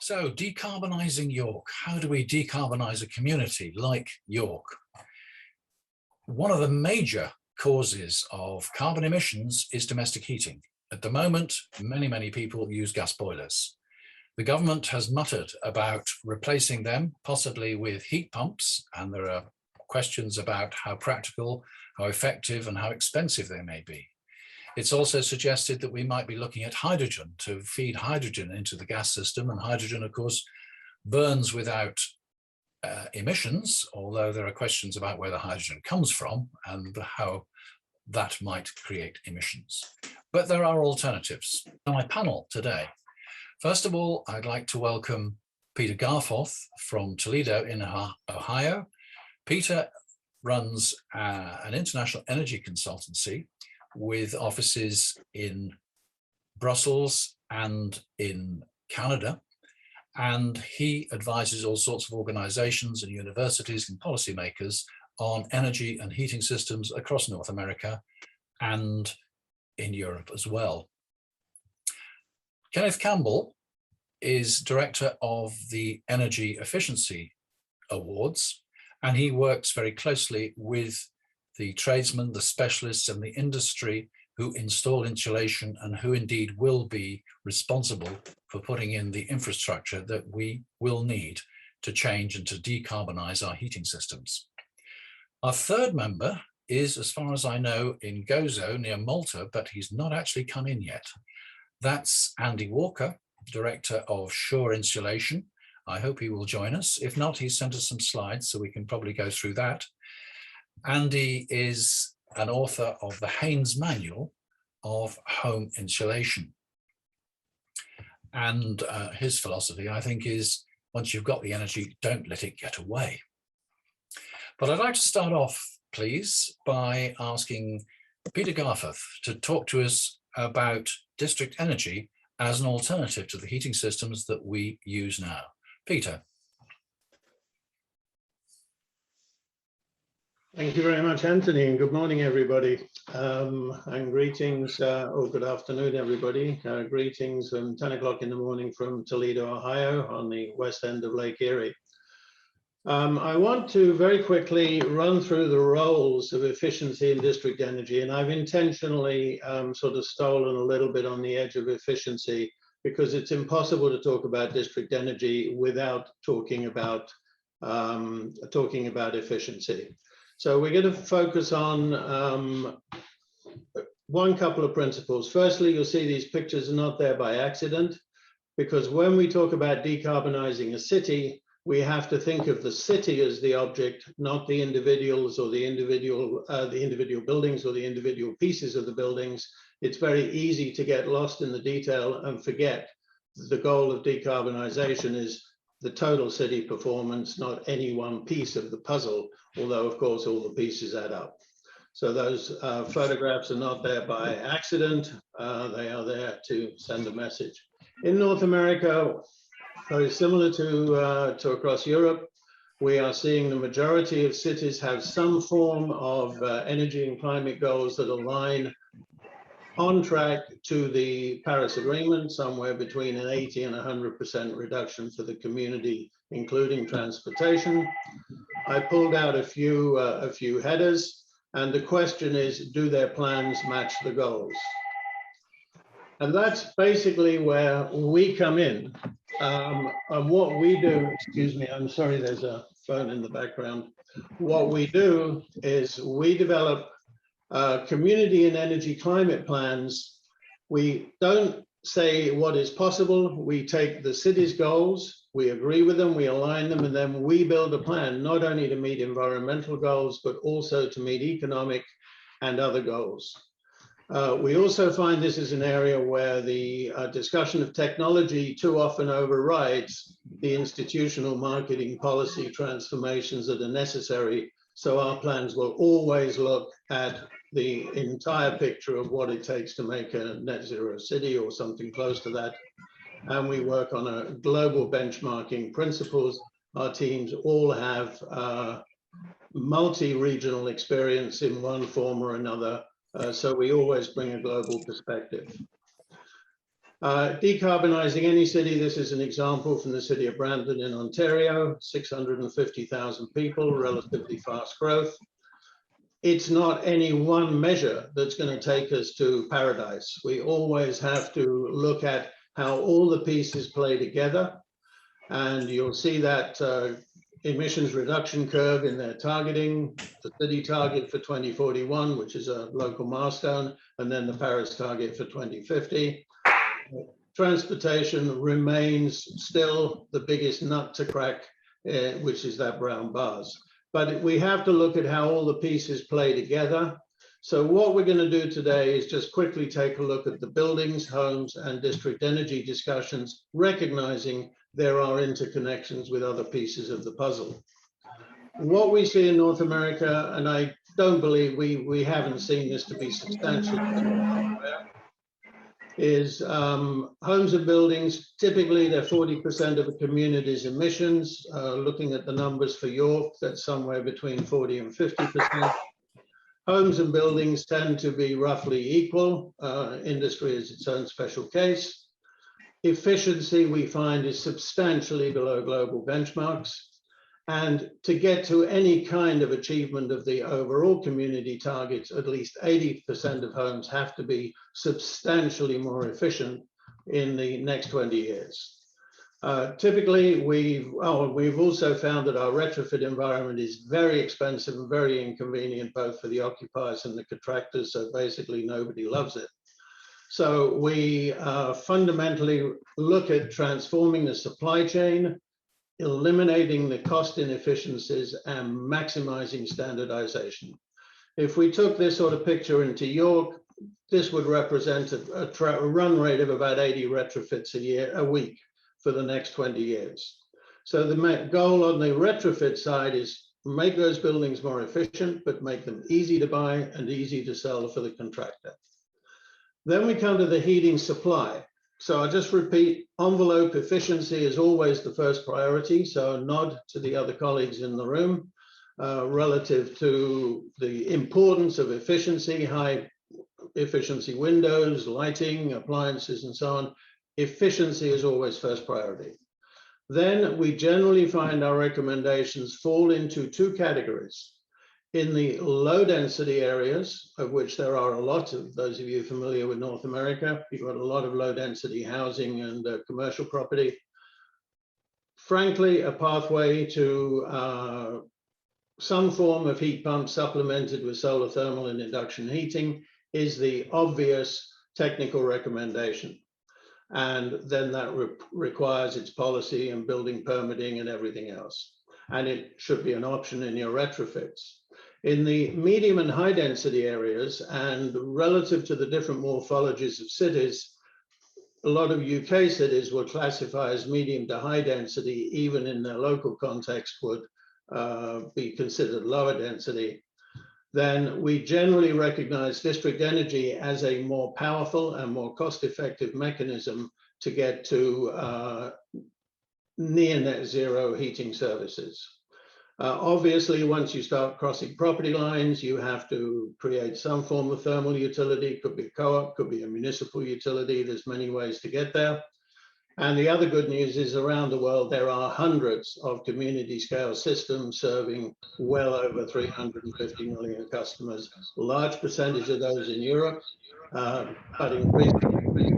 So, decarbonising York. How do we decarbonise a community like York? One of the major causes of carbon emissions is domestic heating. At the moment, many people use gas boilers. The government has muttered about replacing them, possibly with heat pumps, and there are questions about how practical, how effective, and how expensive they may be. It's also suggested that we might be looking at hydrogen to feed hydrogen into the gas system, and hydrogen, of course, burns without emissions, although there are questions about where the hydrogen comes from and how that might create emissions. But there are alternatives. On my panel today, first of all, I'd like to welcome Peter Garfoth from Toledo in Ohio. Peter runs an international energy consultancy with offices in Brussels and in Canada. And he advises all sorts of organizations and universities and policymakers on energy and heating systems across North America and in Europe as well. Kenneth Campbell is director of the Energy Efficiency Awards, and he works very closely with the tradesmen, the specialists, and the industry who install insulation and who indeed will be responsible for putting in the infrastructure that we will need to change and to decarbonize our heating systems. Our third member is, as far as I know, in Gozo near Malta, but he's not actually come in yet. That's Andy Walker, Director of Shore Insulation. I hope he will join us. If not, he's sent us some slides, so we can probably go through that. Andy is an author of the Haynes Manual of Home Insulation. And his philosophy, I think, is once you've got the energy, don't let it get away. But I'd like to start off, please, by asking Peter Garfoth to talk to us about district energy as an alternative to the heating systems that we use now. Peter. Thank you very much, Anthony, and good morning, everybody. And greetings, or good afternoon, everybody. Greetings from 10 o'clock in the morning from Toledo, Ohio, on the west end of Lake Erie. I want to very quickly run through the roles of efficiency in district energy, and I've intentionally sort of stolen a little bit on the edge of efficiency because it's impossible to talk about district energy without talking about efficiency. So we're going to focus on one couple of principles. Firstly, you'll see these pictures are not there by accident, because when we talk about decarbonizing a city, we have to think of the city as the object, not the individuals or the individual buildings or the individual pieces of the buildings. It's very easy to get lost in the detail and forget the goal of decarbonization is the total city performance, not any one piece of the puzzle, although of course all the pieces add up. So those photographs are not there by accident. They are there to send a message. In North America, very similar to across Europe, we are seeing the majority of cities have some form of energy and climate goals that align on track to the Paris Agreement, somewhere between an 80 and 100% reduction for the community, including transportation. I pulled out a few headers, and the question is, do their plans match the goals? And that's basically where we come in. And what we do, excuse me, I'm sorry, there's a phone in the background. What we do is we develop community and energy climate plans. We don't say what is possible. We take the city's goals, we agree with them, we align them, and then we build a plan, not only to meet environmental goals, but also to meet economic and other goals. We also find this is an area where the discussion of technology too often overrides the institutional marketing policy transformations that are necessary. So our plans will always look at the entire picture of what it takes to make a net zero city or something close to that. And we work on a global benchmarking principles. Our teams all have multi-regional experience in one form or another. So we always bring a global perspective. Decarbonising any city, this is an example from the city of Brampton in Ontario, 650,000 people, relatively fast growth. It's not any one measure that's going to take us to paradise. We always have to look at how all the pieces play together. And you'll see that emissions reduction curve in their targeting, the city target for 2041, which is a local milestone, and then the Paris target for 2050. Transportation remains still the biggest nut to crack, which is that brown bars. But we have to look at how all the pieces play together. So what we're going to do today is just quickly take a look at the buildings, homes, and district energy discussions, recognizing there are interconnections with other pieces of the puzzle. What we see in North America, and I don't believe we haven't seen this to be substantial, is homes and buildings, typically they're 40% of a community's emissions. Looking at the numbers for York, that's somewhere between 40 and 50%. Homes and buildings tend to be roughly equal. Industry is its own special case. Efficiency, we find, is substantially below global benchmarks. And to get to any kind of achievement of the overall community targets, at least 80% of homes have to be substantially more efficient in the next 20 years. Typically, we've also found that our retrofit environment is very expensive and very inconvenient, both for the occupiers and the contractors, so basically nobody loves it. So we fundamentally look at transforming the supply chain, eliminating the cost inefficiencies, and maximizing standardization. If we took this sort of picture into York, this would represent a run rate of about 80 retrofits a week for the next 20 years. So the goal on the retrofit side is make those buildings more efficient, but make them easy to buy and easy to sell for the contractor. Then we come to the heating supply. So I'll just repeat, envelope efficiency is always the first priority. So a nod to the other colleagues in the room relative to the importance of efficiency, high efficiency windows, lighting, appliances, and so on. Efficiency is always first priority. Then we generally find our recommendations fall into two categories. In the low density areas, of which there are a lot of, those of you familiar with North America, you've got a lot of low density housing and commercial property. Frankly, a pathway to some form of heat pump supplemented with solar thermal and induction heating is the obvious technical recommendation. And then that requires its policy and building permitting and everything else. And it should be an option in your retrofits. In the medium and high density areas, and relative to the different morphologies of cities, a lot of UK cities will classify as medium to high density, even in their local context would be considered lower density. Then we generally recognize district energy as a more powerful and more cost-effective mechanism to get to near net zero heating services. Obviously, once you start crossing property lines, you have to create some form of thermal utility. Could be a co-op, could be a municipal utility. There's many ways to get there. And the other good news is around the world, there are hundreds of community scale systems serving well over 350 million customers. A large percentage of those in Europe, but increasingly.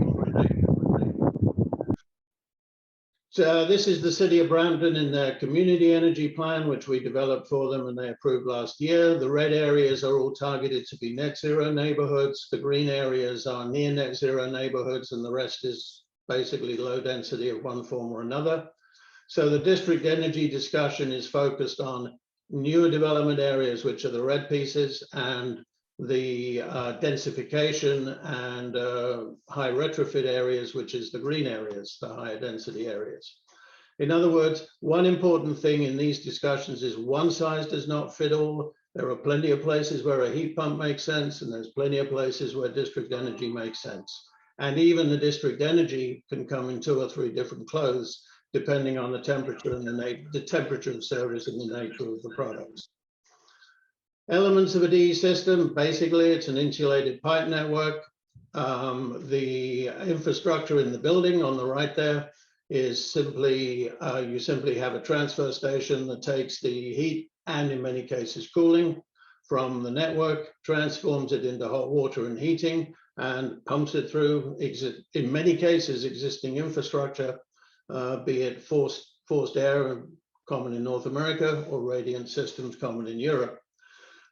So this is the city of Brampton in their community energy plan, which we developed for them and they approved last year. The red areas are all targeted to be net zero neighborhoods. The green areas are near net zero neighborhoods, and the rest is basically low density of one form or another. So the district energy discussion is focused on newer development areas, which are the red pieces, and the densification and high retrofit areas, which is the green areas, the higher density areas. In other words, one important thing in these discussions is one size does not fit all. There are plenty of places where a heat pump makes sense, and there's plenty of places where district energy makes sense. And even the district energy can come in 2 or 3 different clothes, depending on the temperature and the temperature of service and the nature of the products. Elements of a DE system, basically it's an insulated pipe network. The infrastructure in the building on the right there is simply, you simply have a transfer station that takes the heat and in many cases cooling from the network, transforms it into hot water and heating, and pumps it through, in many cases, existing infrastructure, be it forced air, common in North America, or radiant systems common in Europe.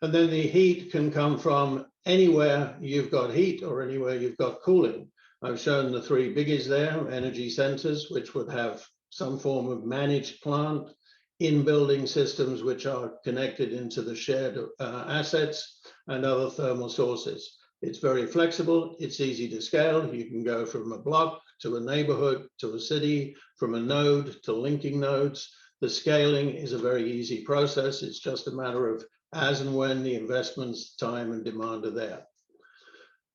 And then the heat can come from anywhere you've got heat or anywhere you've got cooling. I've shown the three biggies there, energy centers, which would have some form of managed plant, in-building systems which are connected into the shared assets, and other thermal sources. It's very flexible, it's easy to scale. You can go from a block to a neighborhood to a city, from a node to linking nodes. The scaling is a very easy process. It's just a matter of as and when the investments, time and demand are there.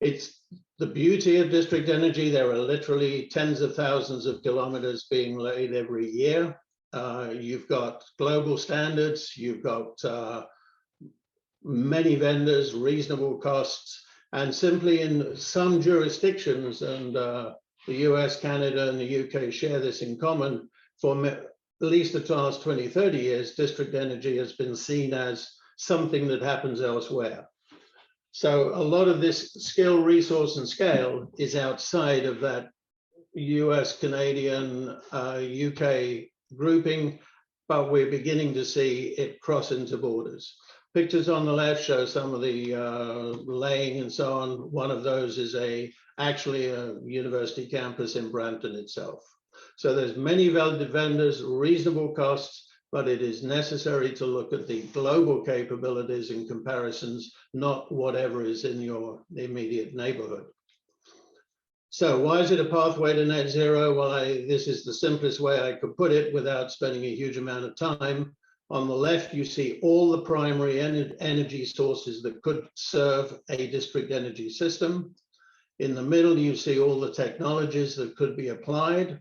It's the beauty of district energy. There are literally tens of thousands of kilometers being laid every year. You've got global standards, you've got many vendors, reasonable costs, and simply in some jurisdictions, and the US, Canada, and the UK share this in common, for at least the last 20, 30 years, district energy has been seen as something that happens elsewhere. So a lot of this skill, resource, and scale is outside of that US, Canadian, UK grouping, but we're beginning to see it cross into borders. Pictures on the left show some of the laying and so on. One of those is actually a university campus in Brampton itself. So there's many vendors, reasonable costs, but it is necessary to look at the global capabilities and comparisons, not whatever is in your immediate neighborhood. So why is it a pathway to net zero? Well, this is the simplest way I could put it without spending a huge amount of time. On the left, you see all the primary energy sources that could serve a district energy system. In the middle, you see all the technologies that could be applied.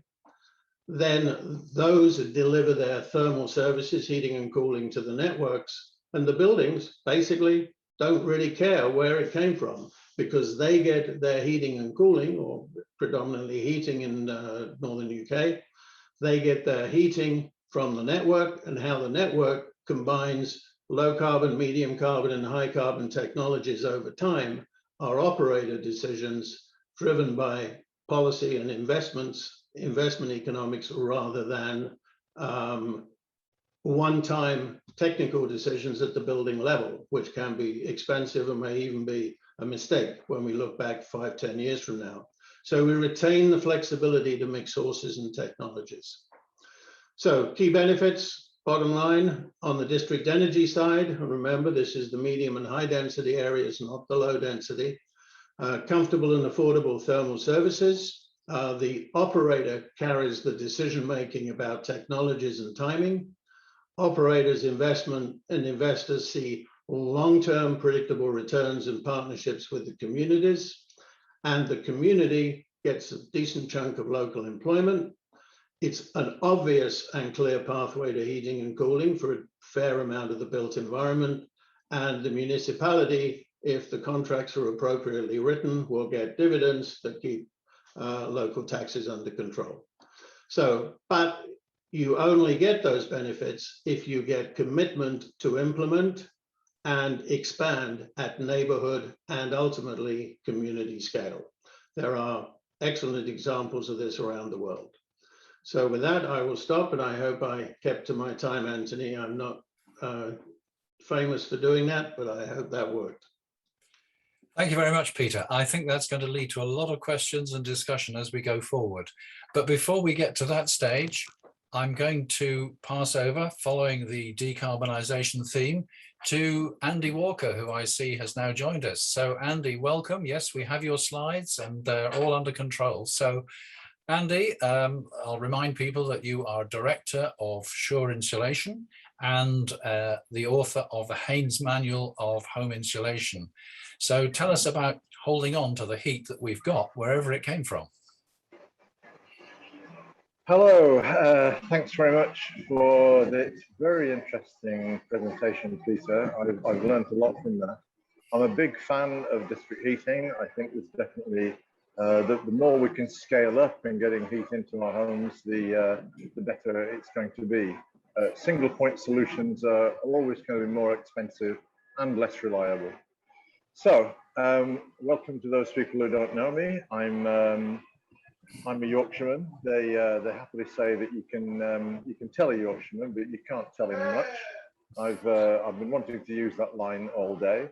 Then those deliver their thermal services, heating and cooling, to the networks. And the buildings basically don't really care where it came from, because they get their heating and cooling, or predominantly heating in northern UK. They get their heating from the network, and how the network combines low carbon, medium carbon, and high carbon technologies over time are operator decisions driven by policy and investment economics, rather than one-time technical decisions at the building level, which can be expensive and may even be a mistake when we look back 5, 10 years from now. So we retain the flexibility to mix sources and technologies. So key benefits, bottom line, on the district energy side, and remember this is the medium and high density areas, not the low density, comfortable and affordable thermal services. The operator carries the decision-making about technologies and timing. Operators, investment and investors see long-term predictable returns and partnerships with the communities, and the community gets a decent chunk of local employment. It's an obvious and clear pathway to heating and cooling for a fair amount of the built environment, and the municipality, if the contracts are appropriately written, will get dividends that keep local taxes under control. So, but you only get those benefits if you get commitment to implement and expand at neighborhood and ultimately community scale. There are excellent examples of this around the world. So with that, I will stop, and I hope I kept to my time, Anthony. I'm not famous for doing that, but I hope that worked. Thank you very much, Peter. I think that's going to lead to a lot of questions and discussion as we go forward. But before we get to that stage, I'm going to pass over, following the decarbonisation theme, to Andy Walker, who I see has now joined us. So Andy, welcome. Yes, we have your slides and they're all under control. So Andy, I'll remind people that you are Director of Sure Insulation and the author of the Haynes Manual of Home Insulation. So tell us about holding on to the heat that we've got, wherever it came from. Hello, thanks very much for this very interesting presentation, Peter. I've learned a lot from that. I'm a big fan of district heating. I think there's definitely the more we can scale up in getting heat into our homes, the better it's going to be. Single point solutions are always going to be more expensive and less reliable. So, welcome to those people who don't know me. I'm a Yorkshireman. They happily say that you can tell a Yorkshireman, but you can't tell him much. I've been wanting to use that line all day.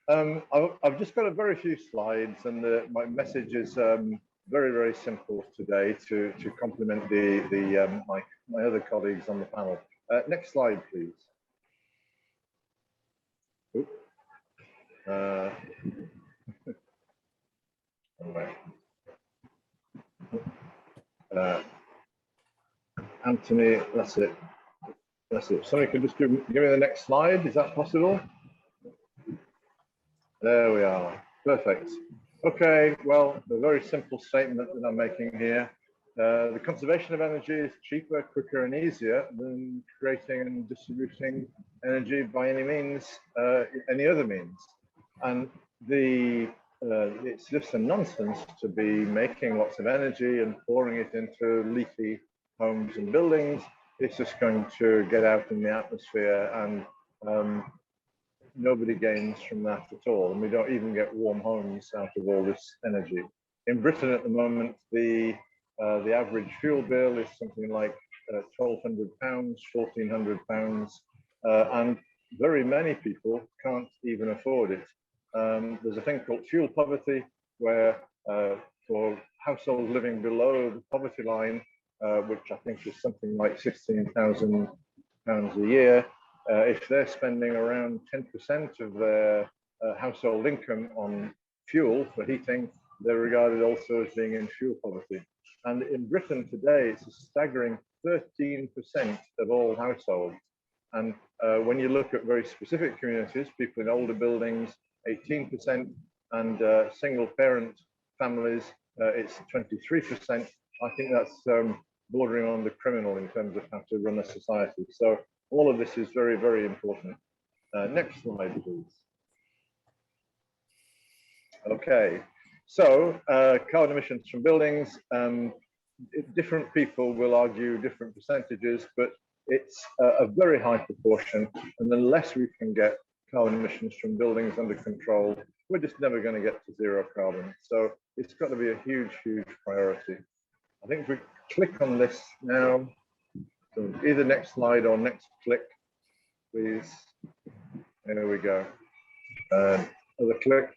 I've just got a very few slides, and my message is very simple today to complement my other colleagues on the panel. Next slide, please. Oop. Anthony, that's it. Somebody could just give me the next slide. Is that possible? There we are. Perfect. Okay, well, a very simple statement that I'm making here. The conservation of energy is cheaper, quicker, and easier than creating and distributing energy by any means, any other means. And it's just a nonsense to be making lots of energy and pouring it into leafy homes and buildings. It's just going to get out in the atmosphere, and nobody gains from that at all. And we don't even get warm homes out of all this energy. In Britain at the moment, the average fuel bill is something like £1,200, £1,400, and very many people can't even afford it. There's a thing called fuel poverty, where for households living below the poverty line, which I think is something like £16,000 a year, if they're spending around 10% of their household income on fuel for heating, they're regarded also as being in fuel poverty. And in Britain today, it's a staggering 13% of all households. And when you look at very specific communities, people in older buildings, 18%, and single parent families, it's 23%. I think that's bordering on the criminal in terms of how to run a society. So all of this is very important. Next slide, please. Okay, so carbon emissions from buildings, different people will argue different percentages, but it's a very high proportion, and unless we can get carbon emissions from buildings under control, we're just never going to get to zero carbon. So it's got to be a huge priority. I think if we click on this now, so either next slide or next click, please. There we go. Other click.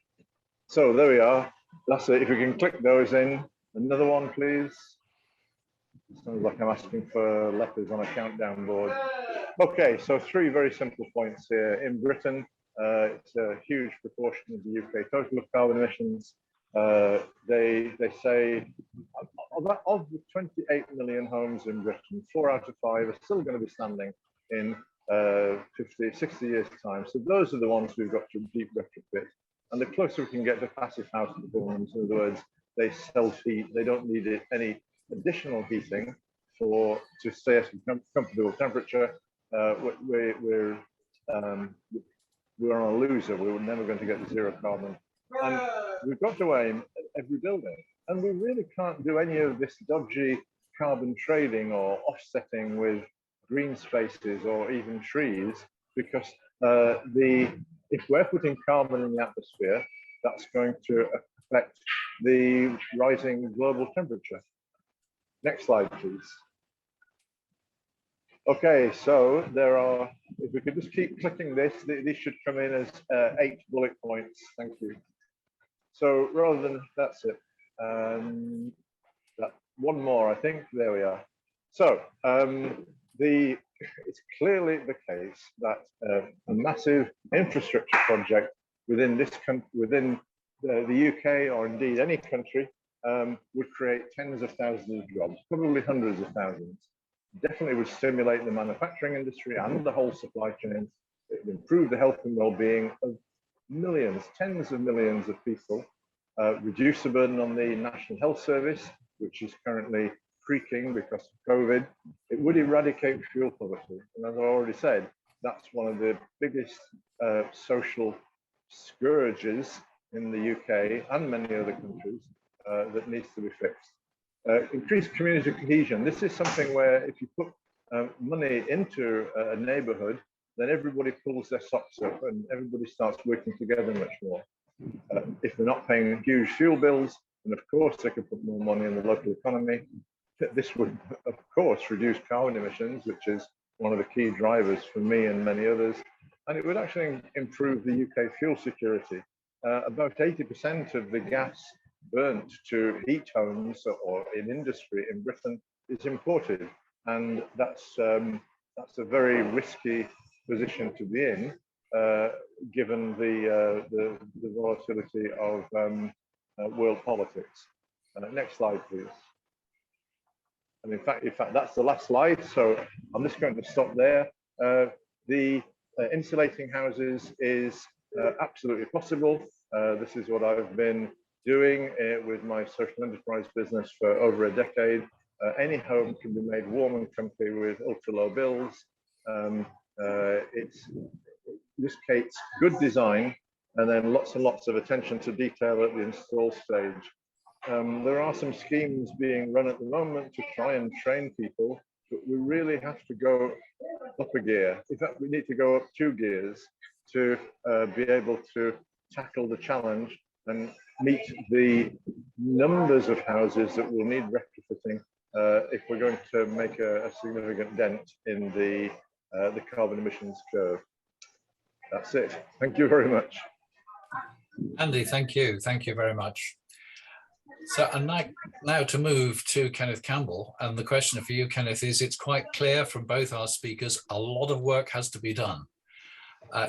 So there we are. That's it. If we can click those in. Another one, please. It sounds like I'm asking for letters on a countdown board. Okay, so three very simple points here. In Britain, it's a huge proportion of the UK total of carbon emissions. They say of the 28 million homes in Britain, 4 out of 5 are still going to be standing in 50, 60 years time. So those are the ones we've got to deep retrofit. And the closer we can get to passive house performance, in other words, they self-heat, they don't need any additional heating to stay at a comfortable temperature. We're on a loser. We're never going to get to zero carbon. And we've got to aim at every building. And we really can't do any of this dodgy carbon trading or offsetting with green spaces or even trees, because if we're putting carbon in the atmosphere, that's going to affect the rising global temperature. Next slide, please. Okay, so there are, if we could just keep clicking this, these should come in as 8 bullet points. Thank you. So rather than, that's it. One more, I think. There we are. So it's clearly the case that a massive infrastructure project within the UK, or indeed any country, would create tens of thousands of jobs, probably hundreds of thousands. Definitely would stimulate the manufacturing industry and the whole supply chain. It would improve the health and well-being of millions, tens of millions of people, reduce the burden on the National Health Service, which is currently creaking because of COVID. It would eradicate fuel poverty. And as I already said, that's one of the biggest social scourges in the UK and many other countries that needs to be fixed. Increased community cohesion. This is something where if you put money into a neighbourhood, then everybody pulls their socks up and everybody starts working together much more. If they're not paying huge fuel bills, then of course they could put more money in the local economy. This would, of course, reduce carbon emissions, which is one of the key drivers for me and many others. And it would actually improve the UK fuel security. About 80% of the gas burnt to heat homes or in industry in Britain is imported. And that's a very risky position to be in, given the volatility of world politics. Next slide, please. And in fact, that's the last slide. So I'm just going to stop there. The insulating houses is absolutely possible. This is what I've been doing with my social enterprise business for over a decade. Any home can be made warm and comfy with ultra low bills. It's indicates good design and then lots and lots of attention to detail at the install stage. There are some schemes being run at the moment to try and train people, but we really have to go up a gear. In fact, we need to go up 2 gears to be able to tackle the challenge and meet the numbers of houses that will need retrofitting if we're going to make a significant dent in the carbon emissions curve. That's it. Thank you very much. Andy, thank you. Thank you very much. So I'd like now to move to Kenneth Campbell. And the question for you, Kenneth, is it's quite clear from both our speakers, a lot of work has to be done.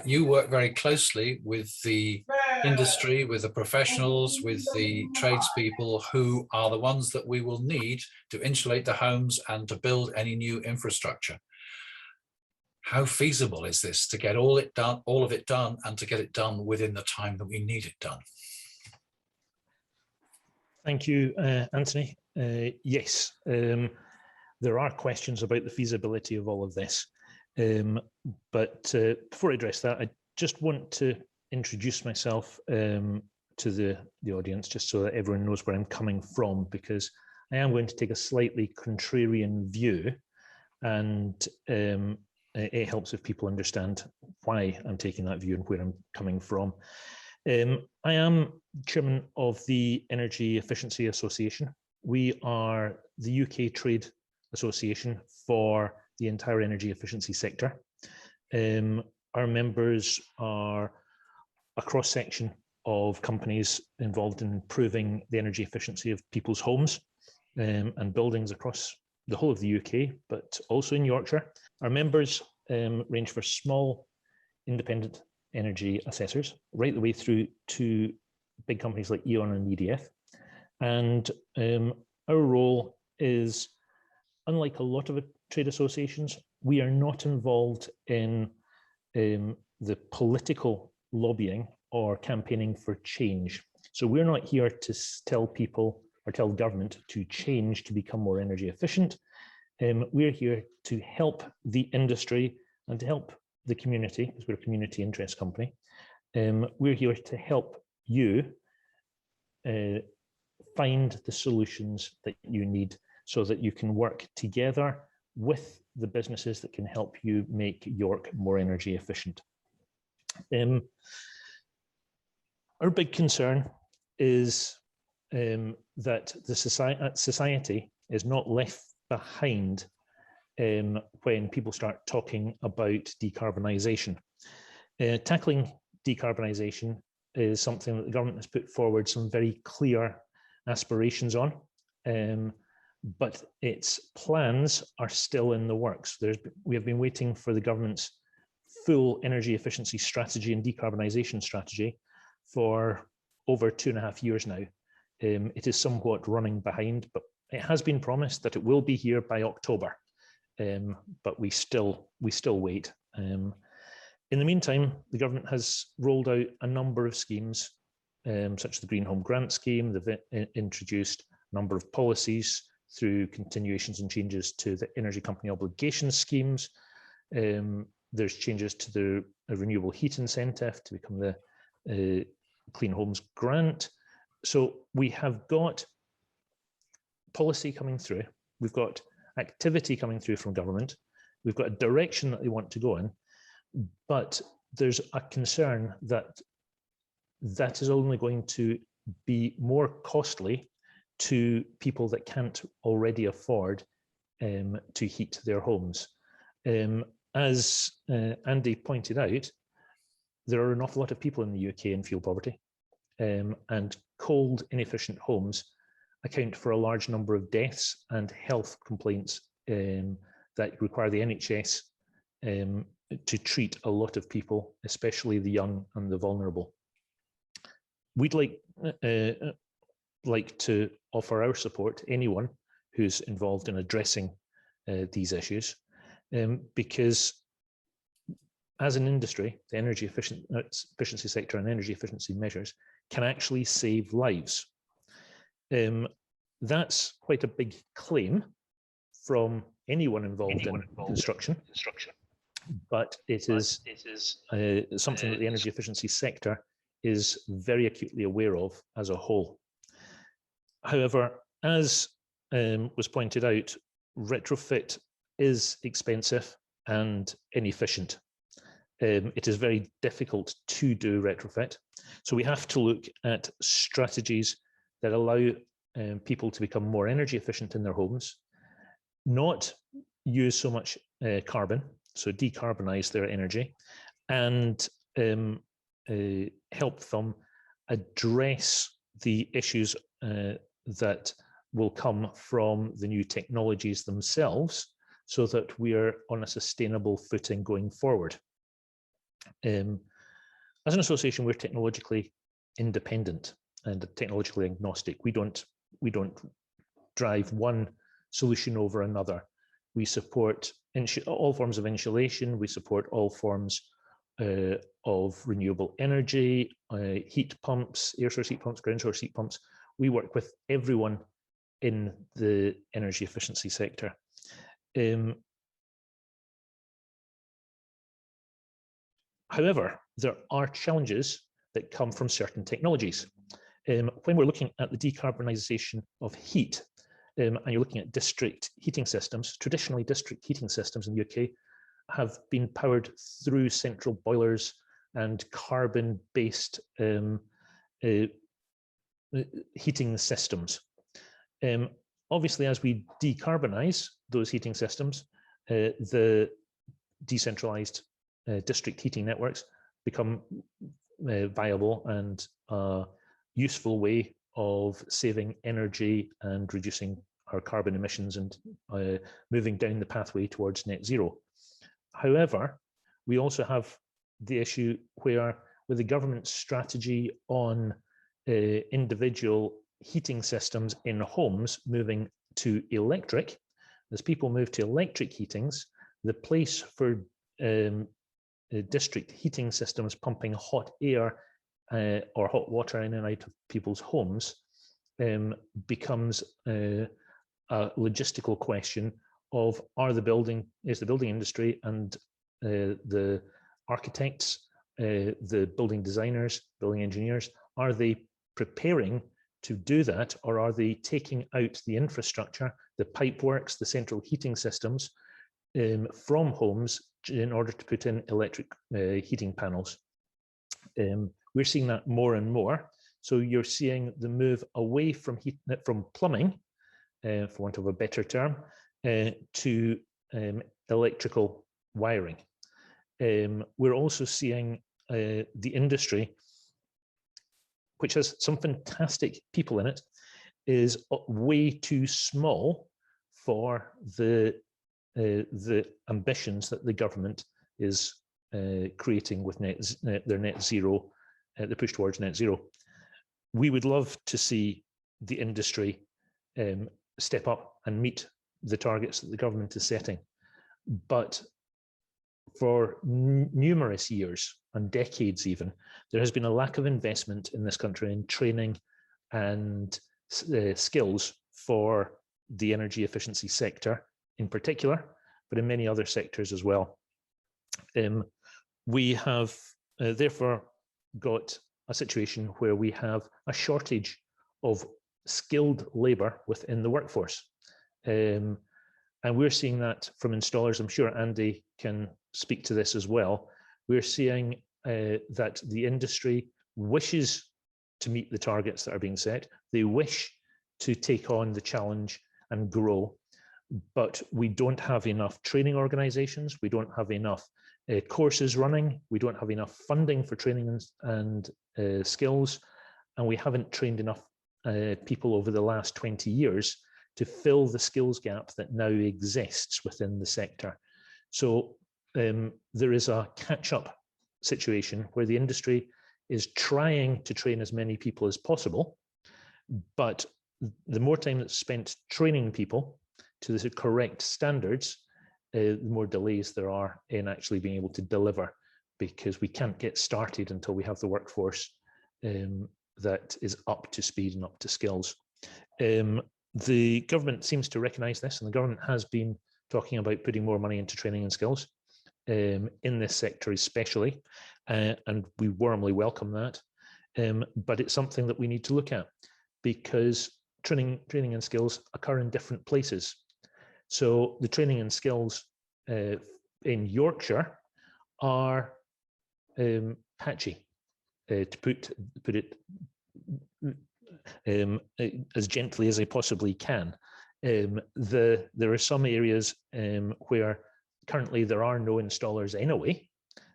You work very closely with the industry, with the professionals, with the tradespeople who are the ones that we will need to insulate the homes and to build any new infrastructure. How feasible is this to get all of it done and to get it done within the time that we need it done? Thank you, Anthony. Yes, there are questions about the feasibility of all of this. But before I address that, I just want to introduce myself to the audience, just so that everyone knows where I'm coming from, because I am going to take a slightly contrarian view, and it helps if people understand why I'm taking that view and where I'm coming from. I am chairman of the Energy Efficiency Association. We are the UK trade association for the entire energy efficiency sector. Our members are a cross-section of companies involved in improving the energy efficiency of people's homes and buildings across the whole of the UK, but also in Yorkshire. Our members range for small independent energy assessors, right the way through to big companies like E.ON and EDF. And our role is, unlike a lot of trade associations, we are not involved in the political lobbying or campaigning for change. So we're not here to tell people or tell government to change to become more energy efficient. We're here to help the industry and to help the community, because we're a community interest company. We're here to help you find the solutions that you need so that you can work together with the businesses that can help you make York more energy efficient. Our big concern is that the society is not left behind when people start talking about decarbonisation. Tackling decarbonisation is something that the government has put forward some very clear aspirations on, but its plans are still in the works. We have been waiting for the government's full energy efficiency strategy and decarbonisation strategy for over 2.5 years now. It is somewhat running behind, but it has been promised that it will be here by October. But we still wait. In the meantime, the government has rolled out a number of schemes, such as the Green Home Grant Scheme. They've introduced a number of policies through continuations and changes to the energy company obligation schemes. There's changes to the renewable heat incentive to become the Clean Homes Grant. So we have got policy coming through, we've got activity coming through from government, we've got a direction that they want to go in, but there's a concern that that is only going to be more costly to people that can't already afford to heat their homes. As Andy pointed out, there are an awful lot of people in the UK in fuel poverty, and cold, inefficient homes account for a large number of deaths and health complaints that require the NHS to treat a lot of people, especially the young and the vulnerable. We'd like to offer our support to anyone who's involved in addressing these issues, because as an industry, the energy efficiency sector and energy efficiency measures can actually save lives. That's quite a big claim from anyone involved in construction, but it is something that the energy efficiency sector is very acutely aware of as a whole. However, as was pointed out, retrofit is expensive and inefficient. It is very difficult to do retrofit. So we have to look at strategies that allow people to become more energy efficient in their homes, not use so much carbon, so decarbonize their energy, and help them address the issues that will come from the new technologies themselves, so that we are on a sustainable footing going forward. As an association, we're technologically independent and technologically agnostic. We don't drive one solution over another. We support all forms of insulation. We support all forms of renewable energy, heat pumps, air source heat pumps, ground source heat pumps. We work with everyone in the energy efficiency sector. However, there are challenges that come from certain technologies. When we're looking at the decarbonisation of heat, and you're looking at district heating systems, traditionally district heating systems in the UK have been powered through central boilers and carbon-based heating systems. Obviously, as we decarbonise those heating systems, the decentralised district heating networks become viable and a useful way of saving energy and reducing our carbon emissions and moving down the pathway towards net zero. However, we also have the issue where, with the government's strategy on individual heating systems in homes moving to electric, as people move to electric heatings, the place for district heating systems pumping hot air or hot water in and out of people's homes becomes a logistical question of is the building industry and the architects, the building designers, building engineers, are they preparing to do that, or are they taking out the infrastructure, the pipeworks, the central heating systems from homes in order to put in electric heating panels? We're seeing that more and more. So you're seeing the move away from plumbing, for want of a better term, to electrical wiring. We're also seeing the industry, which has some fantastic people in it, is way too small for the ambitions that the government is creating with their net zero, the push towards net zero. We would love to see the industry step up and meet the targets that the government is setting. But for numerous years and decades even, there has been a lack of investment in this country in training and skills for the energy efficiency sector in particular, but in many other sectors as well. We have therefore got a situation where we have a shortage of skilled labour within the workforce. And we're seeing that from installers. I'm sure Andy can speak to this as well. We're seeing that the industry wishes to meet the targets that are being set. They wish to take on the challenge and grow, but we don't have enough training organizations. We don't have enough courses running. We don't have enough funding for training and skills. And we haven't trained enough people over the last 20 years to fill the skills gap that now exists within the sector. So there is a catch-up situation where the industry is trying to train as many people as possible, but the more time that's spent training people to the correct standards, the more delays there are in actually being able to deliver, because we can't get started until we have the workforce that is up to speed and up to skills. The government seems to recognise this, and the government has been talking about putting more money into training and skills in this sector especially, and we warmly welcome that. But it's something that we need to look at, because training and skills occur in different places. So the training and skills in Yorkshire are patchy, to put it as gently as I possibly can. There are some areas where currently there are no installers anyway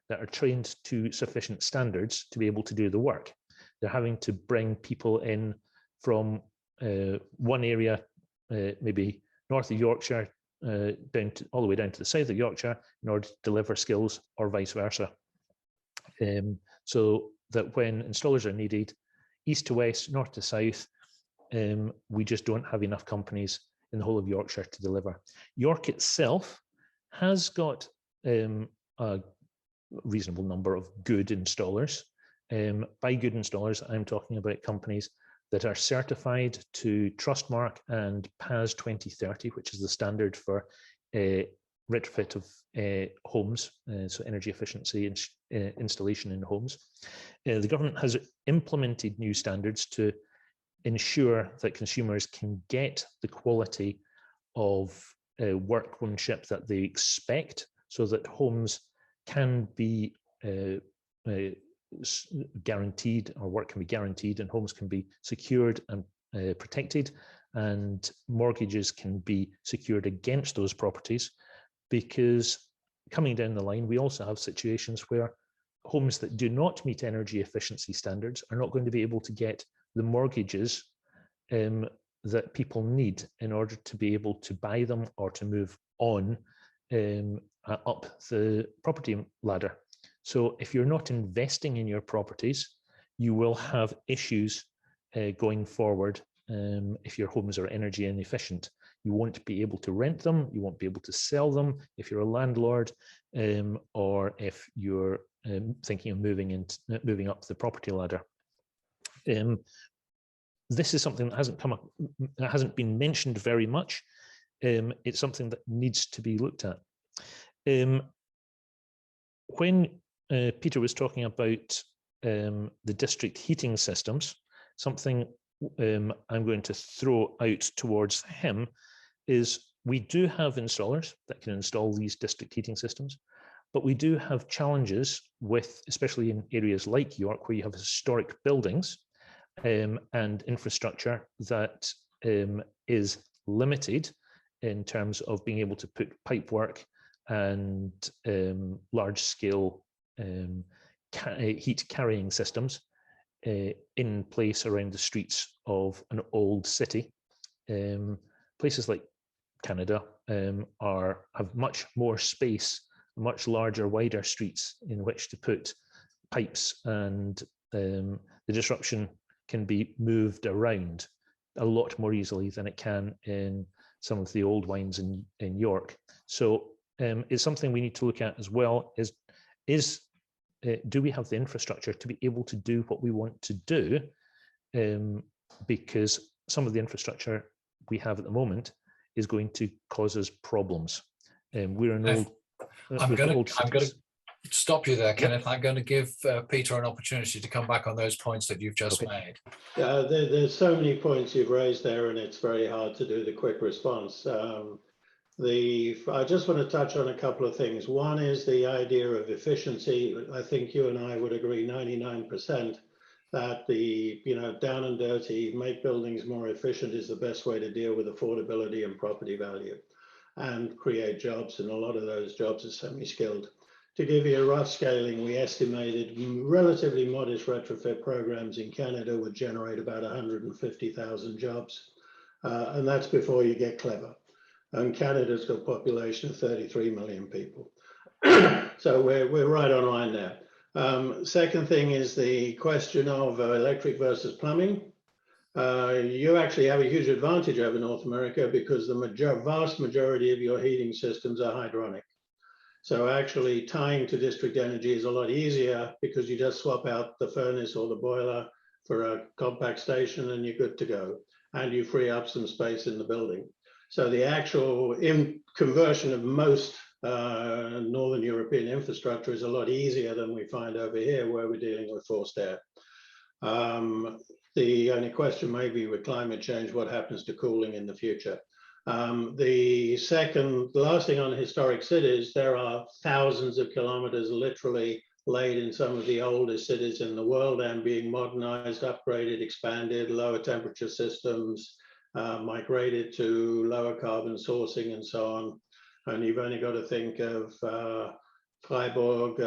that are trained to sufficient standards to be able to do the work. They're having to bring people in from one area, maybe north of Yorkshire, all the way down to the south of Yorkshire, in order to deliver skills, or vice versa. So that when installers are needed, east to west, north to south, we just don't have enough companies in the whole of Yorkshire to deliver. York itself has got a reasonable number of good installers. By good installers, I'm talking about companies that are certified to Trustmark and PAS 2030, which is the standard for retrofit of homes, so energy efficiency installation in homes. The government has implemented new standards to ensure that consumers can get the quality of workmanship that they expect, so that homes can be guaranteed, or work can be guaranteed, and homes can be secured and protected, and mortgages can be secured against those properties. Because coming down the line, we also have situations where homes that do not meet energy efficiency standards are not going to be able to get the mortgages that people need in order to be able to buy them or to move on up the property ladder. So if you're not investing in your properties, you will have issues going forward. If your homes are energy inefficient, you won't be able to rent them, you won't be able to sell them if you're a landlord, or if you're thinking of moving up the property ladder. This is something that hasn't come up, that hasn't been mentioned very much. It's something that needs to be looked at. When Peter was talking about the district heating systems, something I'm going to throw out towards him is we do have installers that can install these district heating systems, but we do have challenges with, especially in areas like York, where you have historic buildings and infrastructure that is limited in terms of being able to put pipework and large-scale heat carrying systems in place around the streets of an old city. Places like Canada have much more space, much larger, wider streets in which to put pipes, and the disruption can be moved around a lot more easily than it can in some of the old wines in York. So it's something we need to look at as well, do we have the infrastructure to be able to do what we want to do? Because some of the infrastructure we have at the moment is going to cause us problems. We're an old. Stop you there, Kenneth. I'm going to give Peter an opportunity to come back on those points that you've just made. There's so many points you've raised there, and it's very hard to do the quick response. I just want to touch on a couple of things. One is the idea of efficiency. I think you and I would agree 99% that the down and dirty, make buildings more efficient is the best way to deal with affordability and property value and create jobs, and a lot of those jobs are semi-skilled. To give you a rough scaling, we estimated relatively modest retrofit programs in Canada would generate about 150,000 jobs, and that's before you get clever. And Canada's got a population of 33 million people. So we're right on line there. Second thing is the question of electric versus plumbing. You actually have a huge advantage over North America because the vast majority of your heating systems are hydronic. So actually tying to district energy is a lot easier because you just swap out the furnace or the boiler for a compact station and you're good to go. And you free up some space in the building. So the actual conversion of most Northern European infrastructure is a lot easier than we find over here where we're dealing with forced air. The only question may be with climate change, what happens to cooling in the future? The last thing on historic cities, there are thousands of kilometers literally laid in some of the oldest cities in the world and being modernized, upgraded, expanded, lower temperature systems, migrated to lower carbon sourcing and so on. And you've only got to think of Freiburg,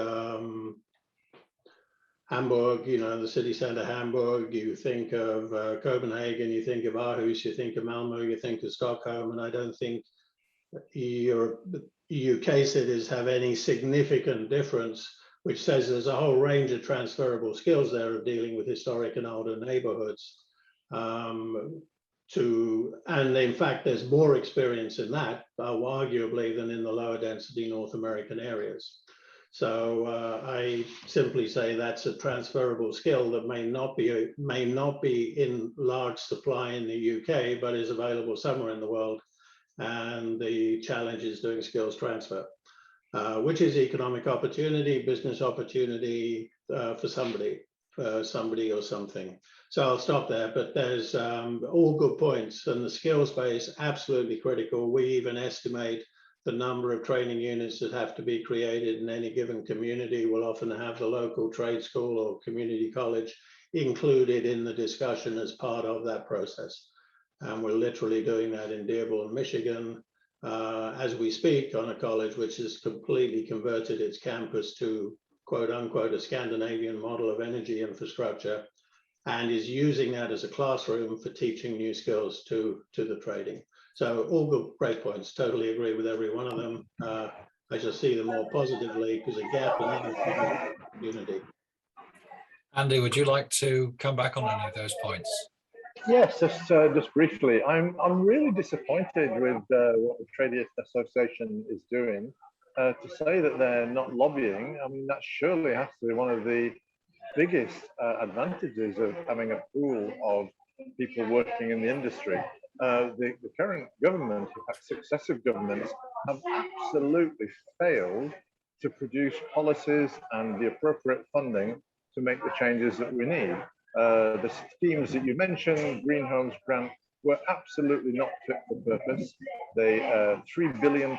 Hamburg, the city centre Hamburg, you think of Copenhagen, you think of Aarhus, you think of Malmö, you think of Stockholm, and I don't think UK cities have any significant difference, which says there's a whole range of transferable skills there of dealing with historic and older neighbourhoods. And in fact, there's more experience in that, arguably, than in the lower density North American areas. So I simply say that's a transferable skill that may not be in large supply in the UK, but is available somewhere in the world. And the challenge is doing skills transfer, which is economic opportunity, business opportunity for somebody or something. So I'll stop there, but there's all good points, and the skills base absolutely critical. We even estimate the number of training units that have to be created in any given community will often have the local trade school or community college included in the discussion as part of that process. And we're literally doing that in Dearborn, Michigan, as we speak, on a college which has completely converted its campus to, quote unquote, a Scandinavian model of energy infrastructure, and is using that as a classroom for teaching new skills to the trading. So all good, great points. Totally agree with every one of them. I just see them more positively because a gap in opportunity. Andy, would you like to come back on any of those points? Yes, just briefly. I'm really disappointed with what the Trade Association is doing. To say that they're not lobbying, I mean, that surely has to be one of the biggest advantages of having a pool of people working in the industry. The current government, in fact, successive governments, have absolutely failed to produce policies and the appropriate funding to make the changes that we need. The schemes that you mentioned, Green Homes Grant, were absolutely not fit for purpose. They £3 billion,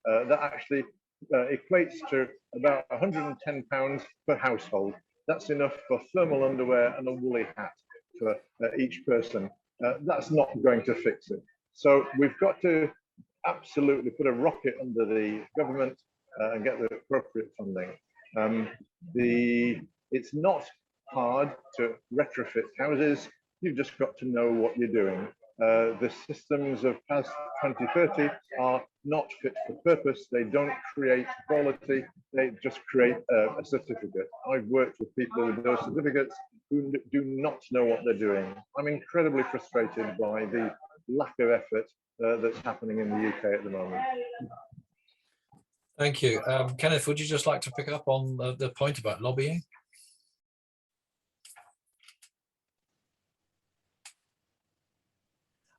that actually equates to about £110 per household. That's enough for thermal underwear and a woolly hat for each person. That's not going to fix it. So we've got to absolutely put a rocket under the government and get the appropriate funding. It's not hard to retrofit houses. You've just got to know what you're doing. The systems of past 2030 are not fit for purpose. They don't create quality. They just create a certificate. I've worked with people with those certificates who do not know what they're doing. I'm incredibly frustrated by the lack of effort that's happening in the UK at the moment. Thank you. Kenneth, would you just like to pick up on the point about lobbying?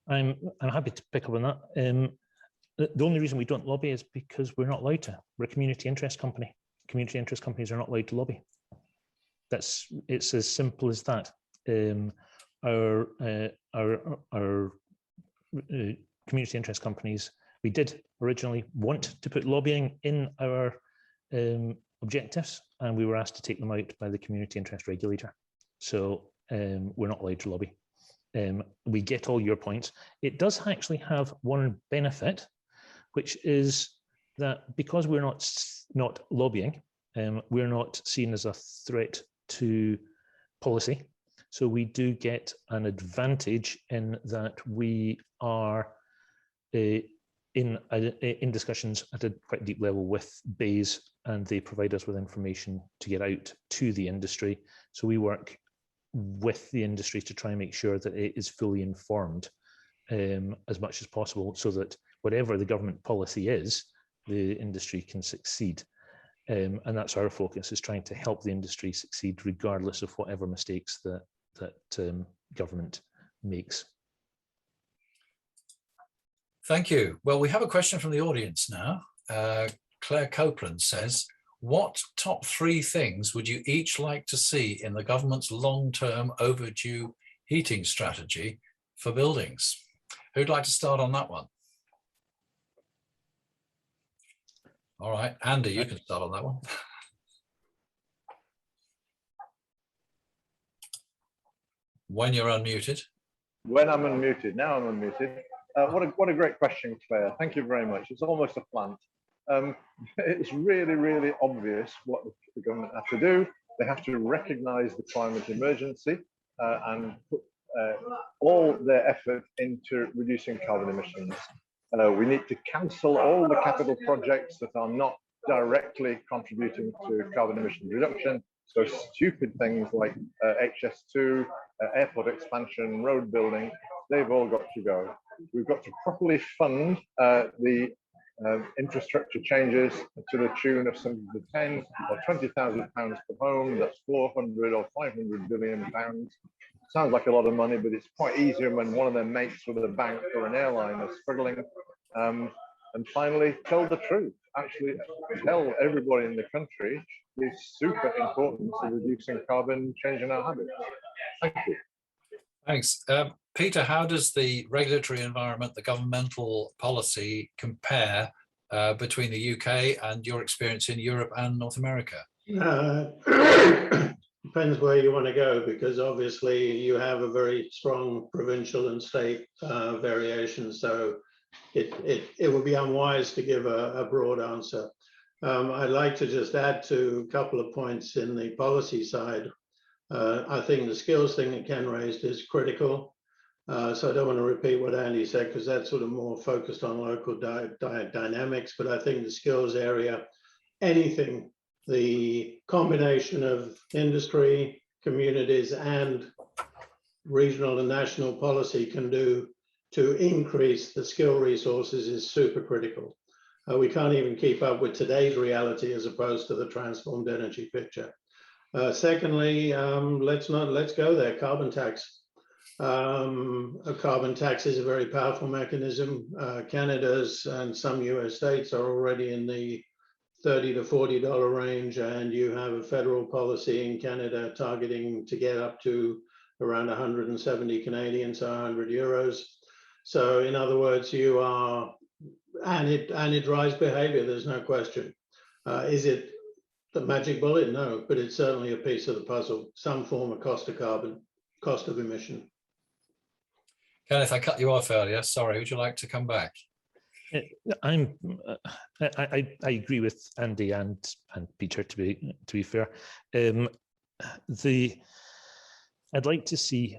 I'm happy to pick up on that. The only reason we don't lobby is because we're not allowed to. We're a community interest company. community interest companies are not allowed to lobby. It's as simple as that. Our community interest companies, we did originally want to put lobbying in our objectives, and we were asked to take them out by the community interest regulator. So we're not allowed to lobby. We get all your points. It does actually have one benefit, which is that because we're not lobbying, we're not seen as a threat to policy. So we do get an advantage in that we are in discussions at a quite deep level with BEIS, and they provide us with information to get out to the industry. So we work with the industry to try and make sure that it is fully informed as much as possible, so that whatever the government policy is, the industry can succeed. And that's our focus, is trying to help the industry succeed regardless of whatever mistakes that government makes. Thank you. Well, we have a question from the audience now. Claire Copeland says, what top 3 things would you each like to see in the government's long-term overdue heating strategy for buildings? Who'd like to start on that one? All right, Andy, you can start on that one. When you're unmuted. When I'm unmuted, now I'm unmuted. What a great question, Claire. Thank you very much. It's almost a plant. It's really, really obvious what the government have to do. They have to recognise the climate emergency and put all their effort into reducing carbon emissions. We need to cancel all the capital projects that are not directly contributing to carbon emission reduction. So stupid things like HS2, airport expansion, road building, they've all got to go. We've got to properly fund the infrastructure changes to the tune of some of the 10 or 20,000 pounds per home. That's 400 or 500 billion pounds. Sounds like a lot of money, but it's quite easier when one of their mates with a bank or an airline is struggling. And finally, tell the truth. Actually, tell everybody in the country it's super important to reducing carbon, changing our habits. Thank you. Thanks. Peter, how does the regulatory environment, the governmental policy compare between the UK and your experience in Europe and North America? Depends where you want to go, because obviously you have a very strong provincial and state variation. So it would be unwise to give a broad answer. I'd like to just add to a couple of points in the policy side. I think the skills thing that Ken raised is critical. So I don't want to repeat what Andy said, because that's sort of more focused on local dynamics. But I think the skills area, anything, the combination of industry, communities, and regional and national policy can do to increase the skill resources is super critical. We can't even keep up with today's reality as opposed to the transformed energy picture. Secondly, let's go there. Carbon tax. A carbon tax is a very powerful mechanism. Canada's and some US states are already in the $30 to $40 range, and you have a federal policy in Canada targeting to get up to around 170 Canadian, so 100 euros. So in other words, you are, and it drives behavior, there's no question. Is it the magic bullet? No, but it's certainly a piece of the puzzle, some form of cost of carbon, cost of emission. Kenneth, I cut you off earlier. Sorry, would you like to come back? I agree with Andy and Peter, to be fair. I'd like to see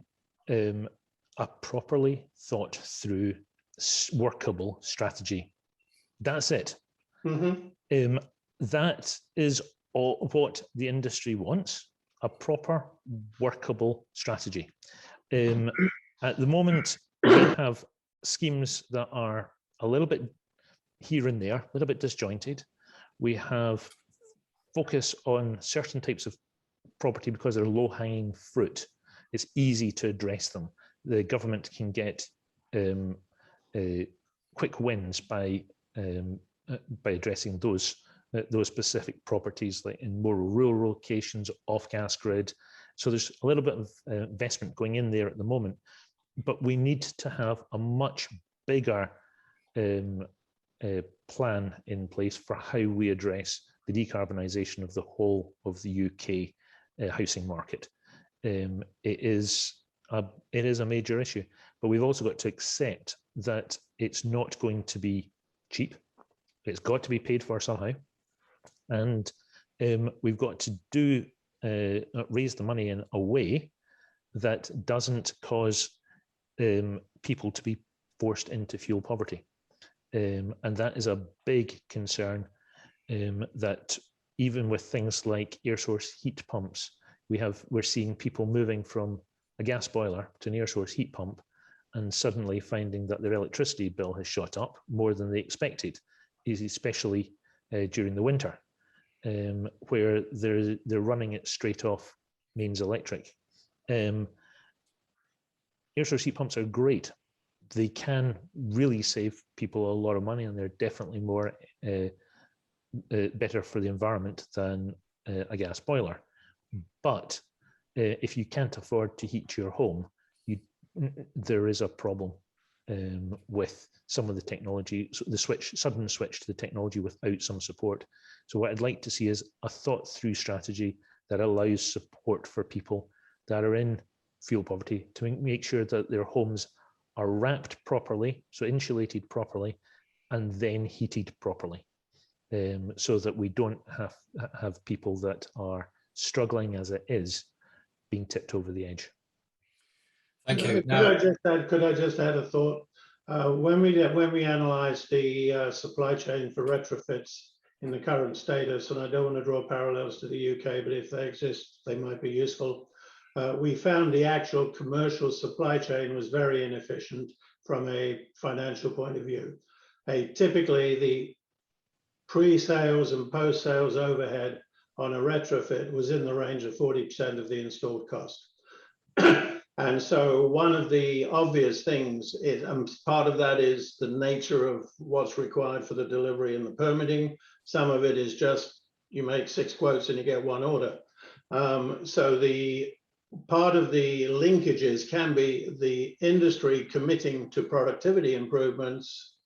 a properly thought through, workable strategy. That's it. Mm-hmm. That is all what the industry wants, a proper workable strategy. At the moment, we have schemes that are a little bit here and there, a little bit disjointed. We have focus on certain types of property because they're low-hanging fruit. It's easy to address them. The government can get quick wins by addressing those those specific properties, like in more rural locations, off gas grid. So there's a little bit of investment going in there at the moment, but we need to have a much bigger plan in place for how we address the decarbonisation of the whole of the UK housing market. It is a major issue, but we've also got to accept that it's not going to be cheap. It's got to be paid for somehow, and we've got to raise the money in a way that doesn't cause people to be forced into fuel poverty, and that is a big concern. That even with things like air source heat pumps, we're seeing people moving from a gas boiler to an air source heat pump, and suddenly finding that their electricity bill has shot up more than they expected, especially during the winter, where they're running it straight off mains electric. Air source heat pumps are great. They can really save people a lot of money, and they're definitely more better for the environment than a gas boiler. But if you can't afford to heat your home, there is a problem with some of the technology, so the sudden switch to the technology without some support. So what I'd like to see is a thought through strategy that allows support for people that are in fuel poverty, to make sure that their homes are wrapped properly, so insulated properly, and then heated properly, so that we don't have people that are struggling as it is being tipped over the edge. Thank you. Could I just add a thought? When we analysed the supply chain for retrofits in the current status, and I don't want to draw parallels to the UK, but if they exist, they might be useful. We found the actual commercial supply chain was very inefficient from a financial point of view. Typically, the pre-sales and post-sales overhead on a retrofit was in the range of 40% of the installed cost. And so one of the obvious things is, part of that is the nature of what's required for the delivery and the permitting. Some of it is just you make 6 quotes and you get 1 order. So the part of the linkages can be the industry committing to productivity improvements,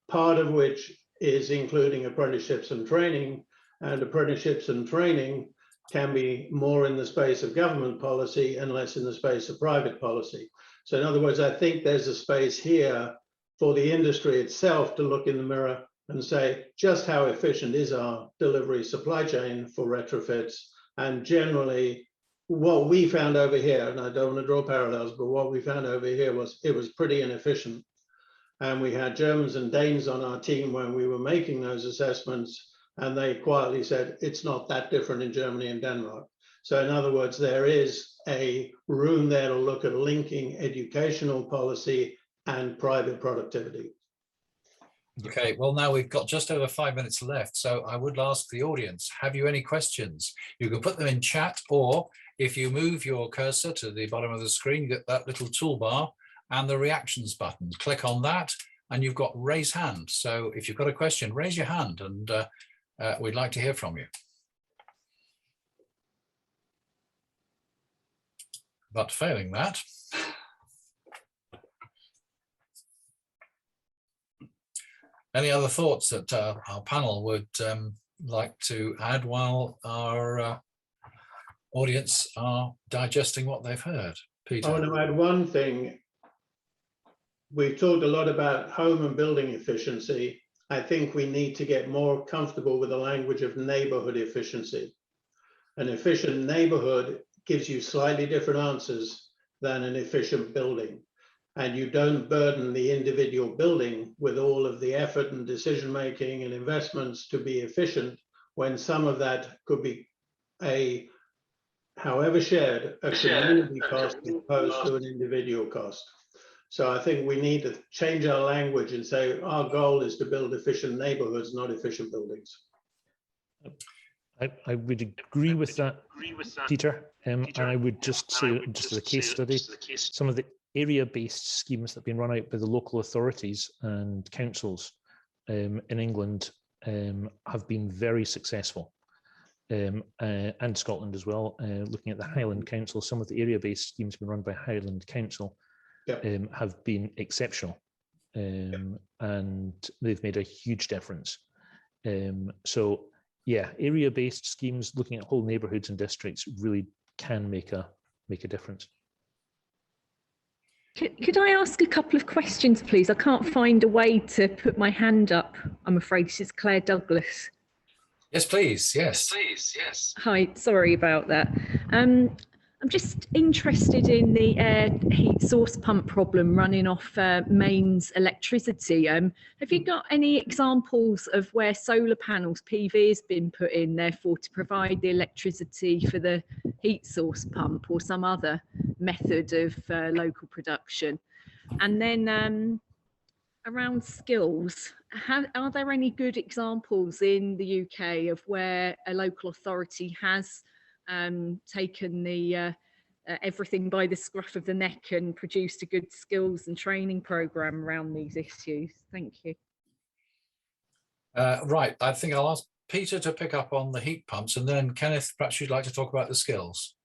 part of which is including apprenticeships and training, and apprenticeships and training can be more in the space of government policy and less in the space of private policy. So in other words, I think there's a space here for the industry itself to look in the mirror and say, just how efficient is our delivery supply chain for retrofits? And generally, what we found over here, and I don't want to draw parallels, but what we found over here was it was pretty inefficient. And we had Germans and Danes on our team when we were making those assessments, and they quietly said, it's not that different in Germany and Denmark. So in other words, there is a room there to look at linking educational policy and private productivity. Okay, well, now we've got just over 5 minutes left, so I would ask the audience, have you any questions? You can put them in chat, or if you move your cursor to the bottom of the screen, you get that little toolbar and the reactions button. Click on that and you've got raise hand. So if you've got a question, raise your hand, and we'd like to hear from you. But failing that, any other thoughts that our panel would like to add while our audience are digesting what they've heard? Peter. I want to add one thing. We've talked a lot about home and building efficiency. I think we need to get more comfortable with the language of neighborhood efficiency. An efficient neighborhood gives you slightly different answers than an efficient building. And you don't burden the individual building with all of the effort and decision-making and investments to be efficient, when some of that could be however shared, a community cost as opposed to an individual cost. So I think we need to change our language and say our goal is to build efficient neighborhoods, not efficient buildings. I would agree with that, Peter. And I would just say, just as a case study, some of the area-based schemes that have been run out by the local authorities and councils in England have been very successful, and Scotland as well. Looking at the Highland Council, some of the area-based schemes being run by Highland Council have been exceptional, and they've made a huge difference. So yeah, area-based schemes looking at whole neighbourhoods and districts really can make a difference. Could I ask a couple of questions, please? I can't find a way to put my hand up, I'm afraid. This is Claire Douglas. Yes, please. Yes. Hi, sorry about that. I'm just interested in the heat source pump problem running off mains electricity. Have you got any examples of where solar panels, PV, has been put in, therefore, to provide the electricity for the heat source pump or some other method of local production? And then around skills, are there any good examples in the UK of where a local authority has taken the everything by the scruff of the neck and produced a good skills and training programme around these issues? Thank you. Right, I think I'll ask Peter to pick up on the heat pumps, and then Kenneth, perhaps you'd like to talk about the skills.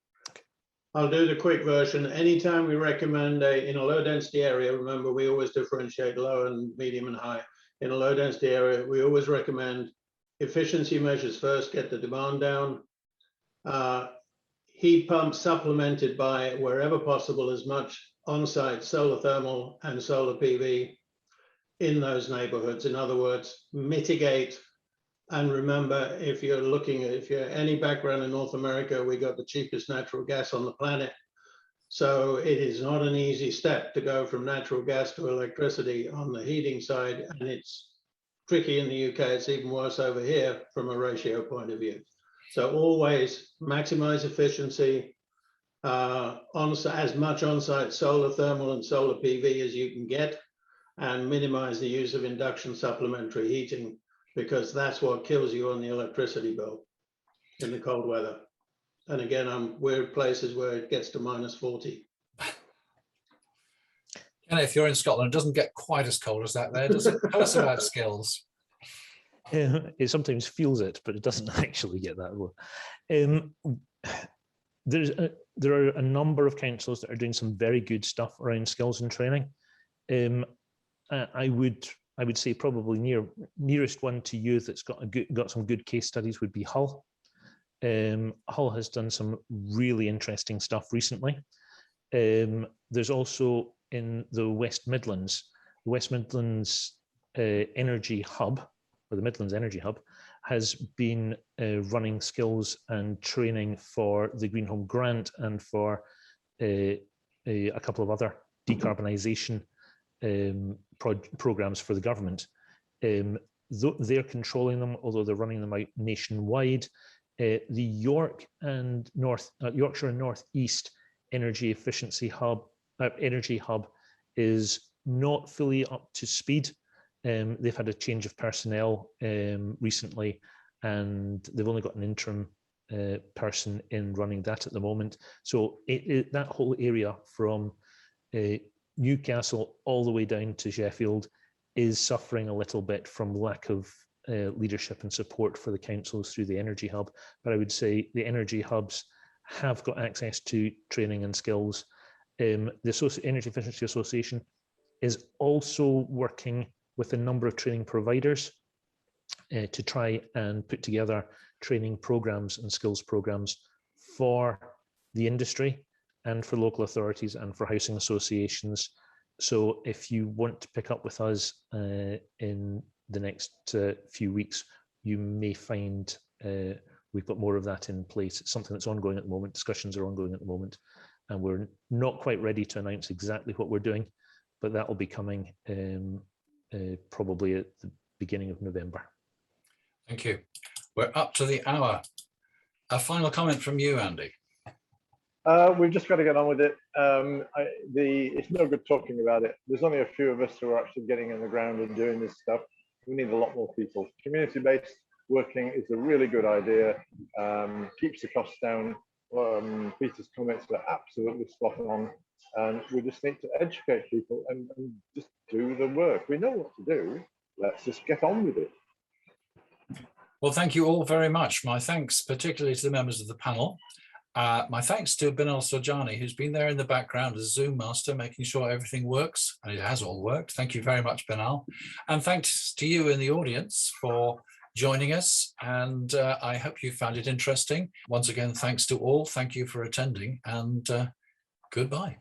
I'll do the quick version. Anytime we recommend in a low density area, remember we always differentiate low and medium and high. In a low density area, we always recommend efficiency measures first, get the demand down. Heat pumps supplemented by, wherever possible, as much on-site solar thermal and solar PV in those neighborhoods. In other words, mitigate. And remember, if you're any background in North America, we got the cheapest natural gas on the planet. So it is not an easy step to go from natural gas to electricity on the heating side. And it's tricky in the UK. It's even worse over here from a ratio point of view. So always maximize efficiency, as much on-site solar thermal and solar PV as you can get, and minimize the use of induction supplementary heating, because that's what kills you on the electricity bill in the cold weather. And again, we're places where it gets to -40. And if you're in Scotland, it doesn't get quite as cold as that there, does it? Tell us about skills. It sometimes feels it, but it doesn't actually get that low. There are a number of councils that are doing some very good stuff around skills and training. I would say probably nearest one to you that's got some good case studies would be Hull. Hull has done some really interesting stuff recently. There's also in the West Midlands Energy Hub, or the Midlands Energy Hub, has been running skills and training for the Green Home Grant and for a couple of other decarbonisation programs for the government. They're controlling them, although they're running them out nationwide. The Yorkshire and North East Energy Efficiency Hub, Energy Hub, is not fully up to speed. They've had a change of personnel recently, and they've only got an interim person in running that at the moment. So that whole area from Newcastle all the way down to Sheffield is suffering a little bit from lack of leadership and support for the councils through the Energy Hub. But I would say the Energy Hubs have got access to training and skills. The Energy Efficiency Association is also working with a number of training providers to try and put together training programs and skills programs for the industry and for local authorities and for housing associations. So if you want to pick up with us in the next few weeks, you may find we've got more of that in place. It's something that's ongoing at the moment. Discussions are ongoing at the moment, and we're not quite ready to announce exactly what we're doing, but that will be coming probably at the beginning of November. Thank you. We're up to the hour. A final comment from you, Andy. We've just got to get on with it. It's no good talking about it. There's only a few of us who are actually getting in the ground and doing this stuff. We need a lot more people. Community-based working is a really good idea. Keeps the costs down. Peter's comments are absolutely spot on. And we just need to educate people and just do the work. We know what to do. Let's just get on with it. Well, thank you all very much. My thanks particularly to the members of the panel. My thanks to Binal Sojani, who's been there in the background as Zoom master, making sure everything works, and it has all worked. Thank you very much, Binal. And thanks to you in the audience for joining us, and I hope you found it interesting. Once again, thanks to all. Thank you for attending, and goodbye.